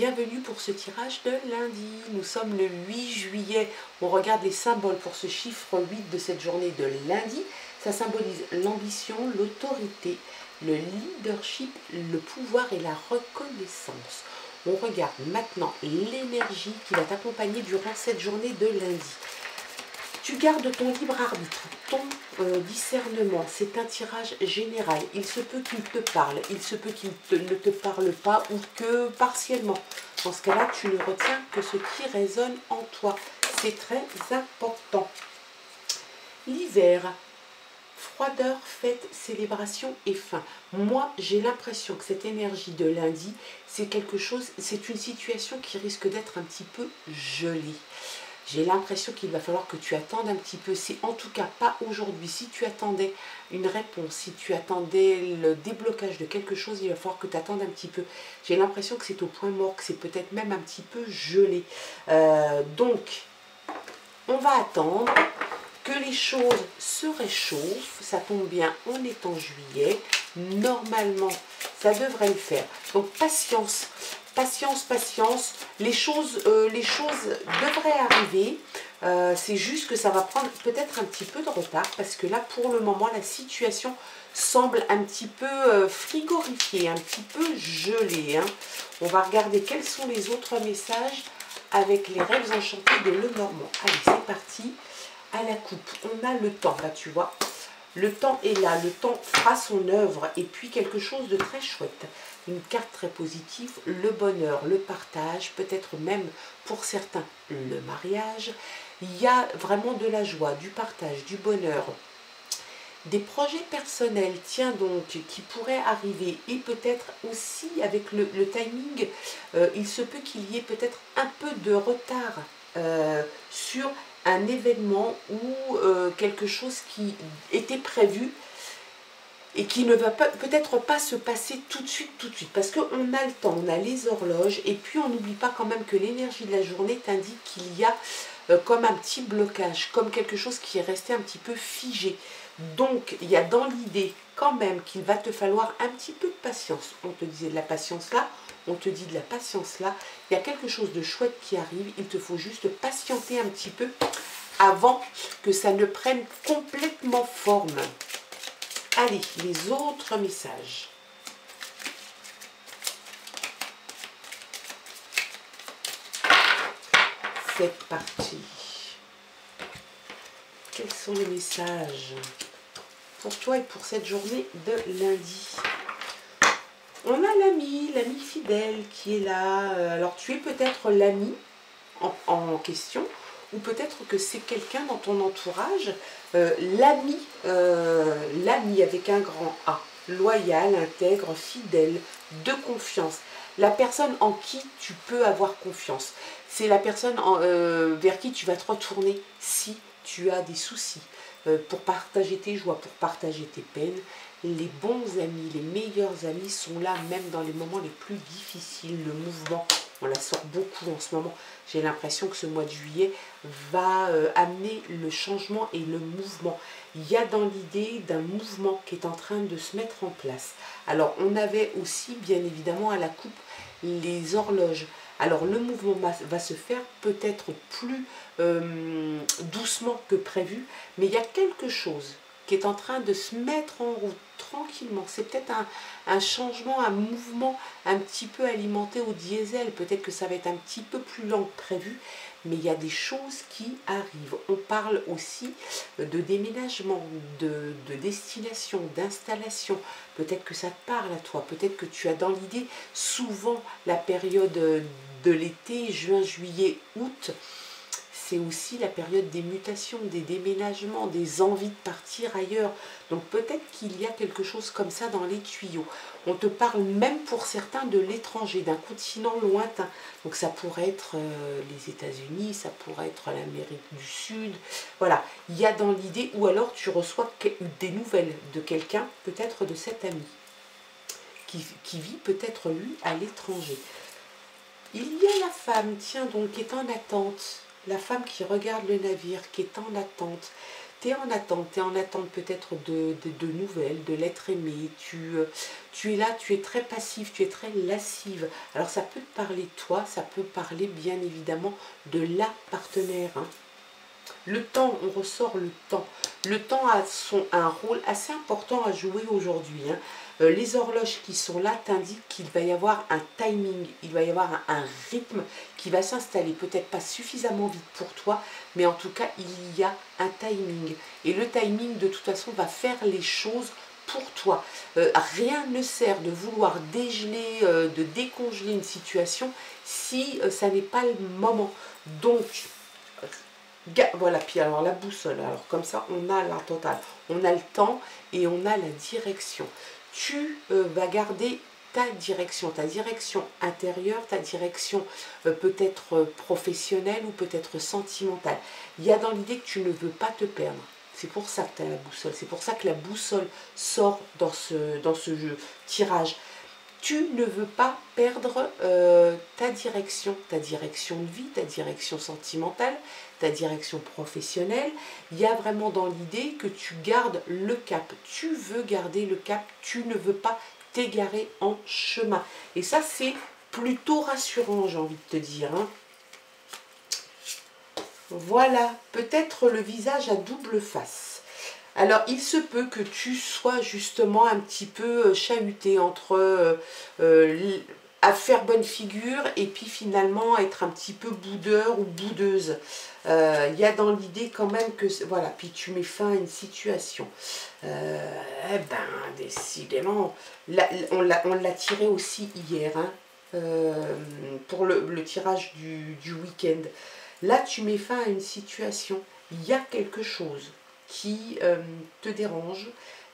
Bienvenue pour ce tirage de lundi. Nous sommes le 8 juillet. On regarde les symboles pour ce chiffre 8 de cette journée de lundi. Ça symbolise l'ambition, l'autorité, le leadership, le pouvoir et la reconnaissance. On regarde maintenant l'énergie qui va t'accompagner durant cette journée de lundi. Tu gardes ton libre arbitre, ton discernement. C'est un tirage général. Il se peut qu'il te parle, il se peut qu'il ne te parle pas ou que partiellement. Dans ce cas-là, tu ne retiens que ce qui résonne en toi. C'est très important. L'hiver, froideur, fête, célébration et fin. Moi, j'ai l'impression que cette énergie de lundi, c'est quelque chose, c'est une situation qui risque d'être un petit peu gelée. J'ai l'impression qu'il va falloir que tu attendes un petit peu. C'est en tout cas pas aujourd'hui. Si tu attendais une réponse, si tu attendais le déblocage de quelque chose, il va falloir que tu attendes un petit peu. J'ai l'impression que c'est au point mort, que c'est peut-être même un petit peu gelé. Donc, on va attendre que les choses se réchauffent. Ça tombe bien, on est en juillet. Normalement, ça devrait le faire. Donc, patience. Patience, patience, les choses devraient arriver, c'est juste que ça va prendre peut-être un petit peu de retard parce que là pour le moment la situation semble un petit peu frigorifiée, un petit peu gelée. Hein. On va regarder quels sont les autres messages avec les rêves enchantés de Lenormand. Allez, c'est parti, à la coupe, on a le temps, là tu vois. Le temps est là, le temps fera son œuvre et puis quelque chose de très chouette. Une carte très positive, le bonheur, le partage, peut-être même pour certains le mariage. Il y a vraiment de la joie, du partage, du bonheur. Des projets personnels, tiens donc, qui pourraient arriver et peut-être aussi avec le timing, il se peut qu'il y ait peut-être un peu de retard sur un événement ou quelque chose qui était prévu et qui ne va peut-être pas se passer tout de suite, parce qu'on a le temps, on a les horloges, et puis on n'oublie pas quand même que l'énergie de la journée t'indique qu'il y a comme un petit blocage, comme quelque chose qui est resté un petit peu figé. Donc, il y a dans l'idée quand même qu'il va te falloir un petit peu de patience. On te disait de la patience là, on te dit de la patience là. Il y a quelque chose de chouette qui arrive, il te faut juste patienter un petit peu avant que ça ne prenne complètement forme. Allez, les autres messages. C'est parti. Quels sont les messages pour toi et pour cette journée de lundi? On a l'ami fidèle qui est là. Alors, tu es peut-être l'ami en question, ou peut-être que c'est quelqu'un dans ton entourage, l'ami avec un grand A, loyal, intègre, fidèle, de confiance, la personne en qui tu peux avoir confiance, c'est la personne vers qui tu vas te retourner si tu as des soucis, pour partager tes joies, pour partager tes peines. Les bons amis, les meilleurs amis sont là même dans les moments les plus difficiles. Le mouvement, on la sort beaucoup en ce moment. J'ai l'impression que ce mois de juillet va amener le changement et le mouvement. Il y a dans l'idée d'un mouvement qui est en train de se mettre en place. Alors, on avait aussi, bien évidemment, à la coupe, les horloges. Alors, le mouvement va se faire peut-être plus doucement que prévu, mais il y a quelque chose qui est en train de se mettre en route tranquillement. C'est peut-être un changement, un mouvement un petit peu alimenté au diesel. Peut-être que ça va être un petit peu plus lent que prévu, mais il y a des choses qui arrivent. On parle aussi de déménagement, de destination, d'installation. Peut-être que ça te parle à toi. Peut-être que tu as dans l'idée souvent la période de l'été, juin, juillet, août. C'est aussi la période des mutations, des déménagements, des envies de partir ailleurs. Donc peut-être qu'il y a quelque chose comme ça dans les tuyaux. On te parle même pour certains de l'étranger, d'un continent lointain. Donc ça pourrait être les États-Unis, ça pourrait être l'Amérique du Sud. Voilà, il y a dans l'idée, ou alors tu reçois des nouvelles de quelqu'un, peut-être de cet ami, qui vit peut-être lui à l'étranger. Il y a la femme, tiens donc, qui est en attente. La femme qui regarde le navire, qui est en attente. tu es en attente peut-être de nouvelles, de l'être aimé, tu es là, tu es très passif, tu es très lascive. Alors ça peut te parler de toi, ça peut parler bien évidemment de la partenaire, hein. Le temps, on ressort le temps. Le temps a un rôle assez important à jouer aujourd'hui, hein. Les horloges qui sont là t'indiquent qu'il va y avoir un timing, il va y avoir un rythme qui va s'installer. Peut-être pas suffisamment vite pour toi, mais en tout cas, il y a un timing. Et le timing, de toute façon, va faire les choses pour toi. Rien ne sert de vouloir dégeler, de décongeler une situation si ça n'est pas le moment. Donc, voilà, puis alors la boussole, alors comme ça on a la totale, on a le temps et on a la direction. Tu vas garder ta direction intérieure, ta direction peut-être professionnelle ou peut-être sentimentale. Il y a dans l'idée que tu ne veux pas te perdre. C'est pour ça que tu as la boussole, c'est pour ça que la boussole sort dans ce jeu, tirage. Tu ne veux pas perdre ta direction de vie, ta direction sentimentale, ta direction professionnelle. Il y a vraiment dans l'idée que tu gardes le cap. Tu veux garder le cap, tu ne veux pas t'égarer en chemin. Et ça, c'est plutôt rassurant, j'ai envie de te dire, hein. Voilà, peut-être le visage à double face. Alors, il se peut que tu sois justement un petit peu chahuté entre à faire bonne figure et puis finalement être un petit peu boudeur ou boudeuse. Il y a dans l'idée quand même que, voilà, puis tu mets fin à une situation. Eh ben, décidément, on l'a tiré aussi hier, hein, pour le tirage du week-end. Là, tu mets fin à une situation. Il y a quelque chose qui te dérange.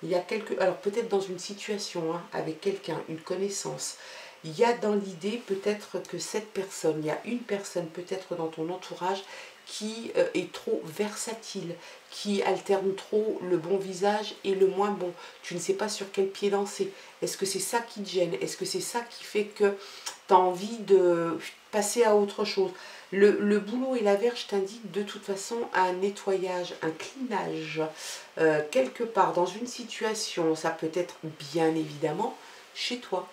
Il y a alors peut-être dans une situation, hein, avec quelqu'un, une connaissance. Il y a dans l'idée peut-être que cette personne, il y a une personne peut-être dans ton entourage qui est trop versatile, qui alterne trop le bon visage et le moins bon. Tu ne sais pas sur quel pied danser. Est-ce que c'est ça qui te gêne? Est-ce que c'est ça qui fait que tu as envie de passer à autre chose? Le boulot et la verge t'indiquent de toute façon un nettoyage, un cleanage, quelque part dans une situation. Ça peut être bien évidemment chez toi.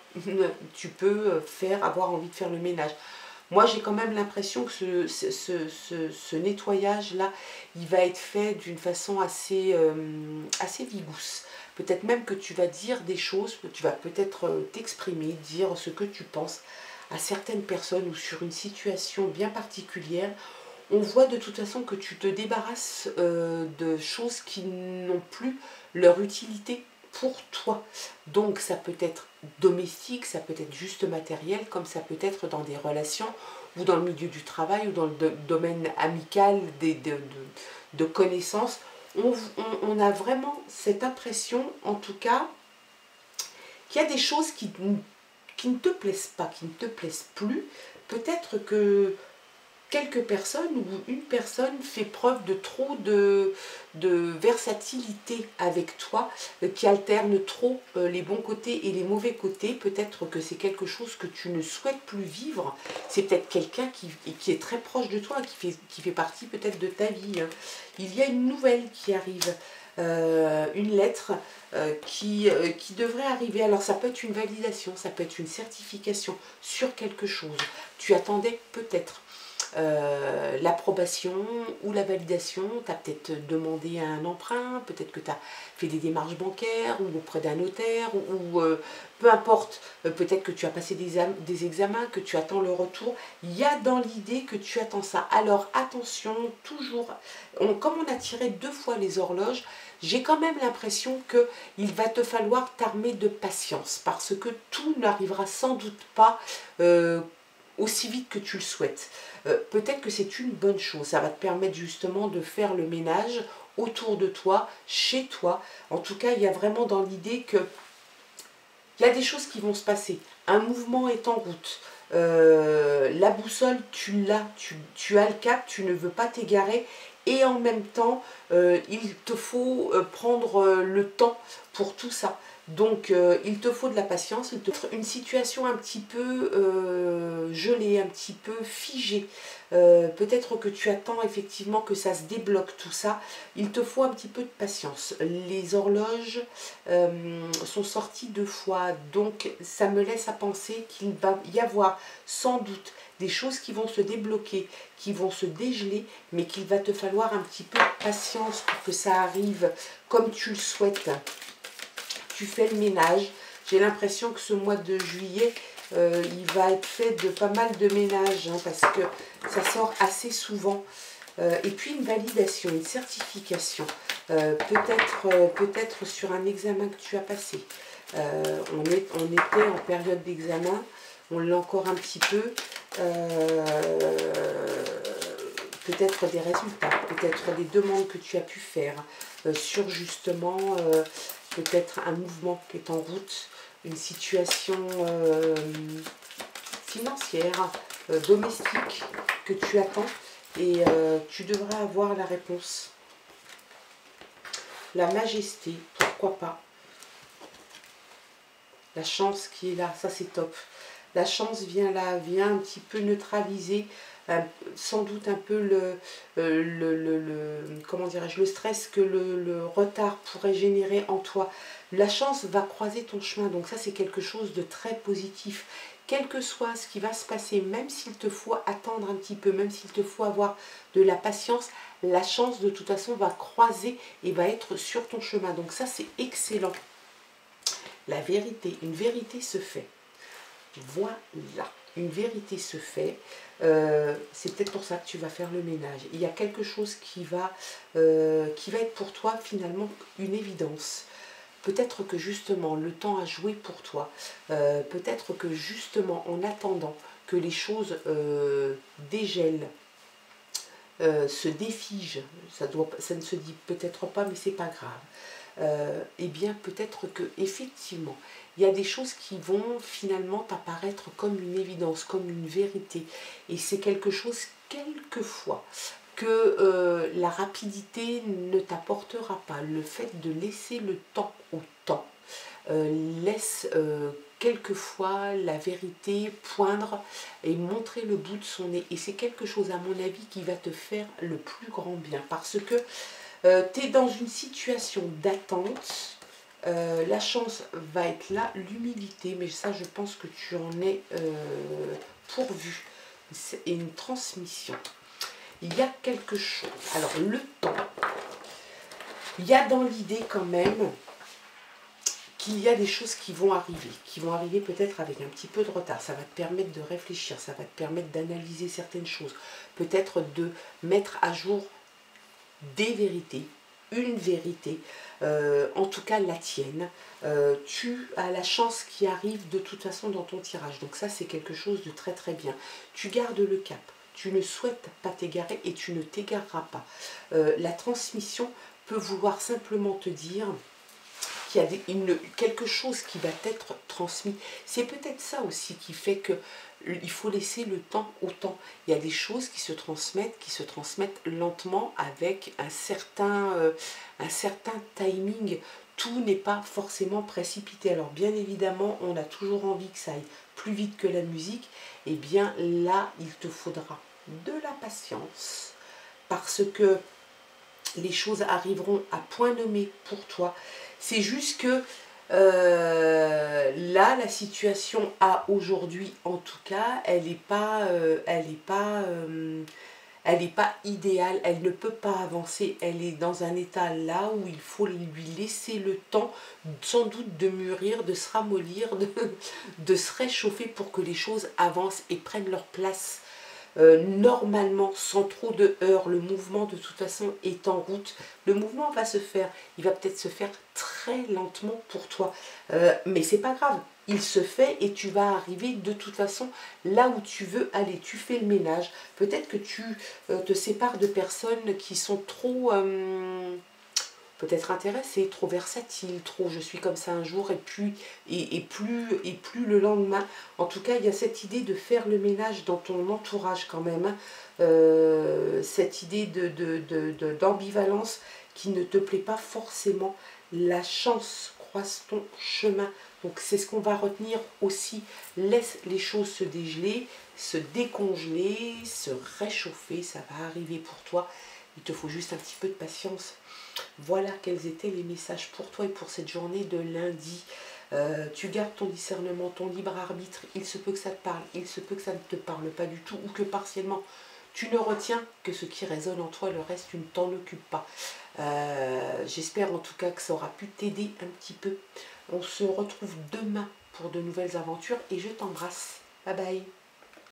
Tu peux avoir envie de faire le ménage. Moi, j'ai quand même l'impression que ce nettoyage-là, il va être fait d'une façon assez vigousse. Peut-être même que tu vas dire des choses, tu vas peut-être t'exprimer, dire ce que tu penses à certaines personnes ou sur une situation bien particulière. On voit de toute façon que tu te débarrasses de choses qui n'ont plus leur utilité pour toi. Donc ça peut être domestique, ça peut être juste matériel, comme ça peut être dans des relations ou dans le milieu du travail ou dans le domaine amical de connaissances. On a vraiment cette impression, en tout cas, qu'il y a des choses qui ne te plaisent pas, qui ne te plaisent plus. Peut-être que quelques personnes ou une personne fait preuve de trop de versatilité avec toi, qui alterne trop les bons côtés et les mauvais côtés. Peut-être que c'est quelque chose que tu ne souhaites plus vivre. C'est peut-être quelqu'un qui est très proche de toi, qui fait partie peut-être de ta vie, hein. Il y a une nouvelle qui arrive. Une lettre qui devrait arriver. Alors ça peut être une validation, ça peut être une certification sur quelque chose. Tu attendais peut-être l'approbation ou la validation, tu as peut-être demandé un emprunt, peut-être que tu as fait des démarches bancaires ou auprès d'un notaire, ou peu importe, peut-être que tu as passé des examens, que tu attends le retour. Il y a dans l'idée que tu attends ça. Alors attention, toujours, comme on a tiré 2 fois les horloges, j'ai quand même l'impression qu'il va te falloir t'armer de patience, parce que tout n'arrivera sans doute pas aussi vite que tu le souhaites. Peut-être que c'est une bonne chose, ça va te permettre justement de faire le ménage autour de toi, chez toi. En tout cas, il y a vraiment dans l'idée que il y a des choses qui vont se passer. Un mouvement est en route. La boussole, tu l'as, tu as le cap, tu ne veux pas t'égarer. Et en même temps, il te faut prendre le temps pour tout ça. Donc il te faut de la patience, il te faut une situation un petit peu gelée, un petit peu figée. Peut-être que tu attends effectivement que ça se débloque tout ça. Il te faut un petit peu de patience. Les horloges sont sorties 2 fois, donc ça me laisse à penser qu'il va y avoir sans doute des choses qui vont se débloquer, qui vont se dégeler, mais qu'il va te falloir un petit peu de patience pour que ça arrive comme tu le souhaites. Tu fais le ménage. J'ai l'impression que ce mois de juillet, il va être fait de pas mal de ménage, hein, parce que ça sort assez souvent. Et puis une validation, une certification, peut-être sur un examen que tu as passé. On était en période d'examen, on l'a encore un petit peu. Peut-être des résultats, peut-être des demandes que tu as pu faire sur justement peut-être un mouvement qui est en route, une situation financière, domestique que tu attends et tu devrais avoir la réponse. La majesté, pourquoi pas. La chance qui est là, ça c'est top. La chance vient là, vient un petit peu neutraliser sans doute un peu comment dirais-je, le stress que le retard pourrait générer en toi. La chance va croiser ton chemin, donc ça c'est quelque chose de très positif. Quel que soit ce qui va se passer, même s'il te faut attendre un petit peu, même s'il te faut avoir de la patience, la chance de toute façon va croiser et va être sur ton chemin. Donc ça c'est excellent. La vérité, une vérité se fait. Voilà, une vérité se fait. C'est peut-être pour ça que tu vas faire le ménage. Il y a quelque chose qui va être pour toi finalement une évidence. Peut-être que justement le temps a joué pour toi. Peut-être que justement en attendant que les choses dégèlent, se défigent, ça ne se dit peut-être pas, mais c'est pas grave. Eh bien peut-être que effectivement il y a des choses qui vont finalement t'apparaître comme une évidence, comme une vérité. Et c'est quelque chose, quelquefois, que la rapidité ne t'apportera pas. Le fait de laisser le temps au temps laisse quelquefois la vérité poindre et montrer le bout de son nez. Et c'est quelque chose, à mon avis, qui va te faire le plus grand bien. Parce que tu es dans une situation d'attente. La chance va être là, l'humilité, mais ça je pense que tu en es pourvu. C'est une transmission. Il y a quelque chose. Alors le temps, il y a dans l'idée quand même qu'il y a des choses qui vont arriver peut-être avec un petit peu de retard. Ça va te permettre de réfléchir, ça va te permettre d'analyser certaines choses, peut-être de mettre à jour des vérités, une vérité, en tout cas la tienne. Tu as la chance qui arrive de toute façon dans ton tirage. Donc ça c'est quelque chose de très très bien. Tu gardes le cap, tu ne souhaites pas t'égarer et tu ne t'égareras pas. La transmission peut vouloir simplement te dire qu'il y a quelque chose qui va être transmis. C'est peut-être ça aussi qui fait que il faut laisser le temps au temps. Il y a des choses qui se transmettent lentement avec un certain timing. Tout n'est pas forcément précipité. Alors bien évidemment, on a toujours envie que ça aille plus vite que la musique. Et bien là, il te faudra de la patience parce que les choses arriveront à point nommé pour toi. C'est juste que là, la situation à aujourd'hui, en tout cas, elle n'est pas idéale, elle ne peut pas avancer, elle est dans un état là où il faut lui laisser le temps sans doute de mûrir, de se ramollir, de se réchauffer pour que les choses avancent et prennent leur place. Normalement, sans trop de heurts, le mouvement de toute façon est en route. Le mouvement va se faire, il va peut-être se faire très lentement pour toi, mais c'est pas grave. Il se fait et tu vas arriver de toute façon là où tu veux aller. Tu fais le ménage. Peut-être que tu te sépares de personnes qui sont trop peut-être intéressées, trop versatiles, trop je suis comme ça un jour et plus le lendemain. En tout cas, il y a cette idée de faire le ménage dans ton entourage quand même. Cette idée d'ambivalence qui ne te plaît pas forcément. La chance croises ton chemin. Donc c'est ce qu'on va retenir aussi. Laisse les choses se dégeler, se décongeler, se réchauffer. Ça va arriver pour toi. Il te faut juste un petit peu de patience. Voilà quels étaient les messages pour toi et pour cette journée de lundi. Tu gardes ton discernement, ton libre arbitre. Il se peut que ça te parle, il se peut que ça ne te parle pas du tout ou que partiellement. Tu ne retiens que ce qui résonne en toi, le reste tu ne t'en occupes pas. J'espère en tout cas que ça aura pu t'aider un petit peu. On se retrouve demain pour de nouvelles aventures et je t'embrasse. Bye bye.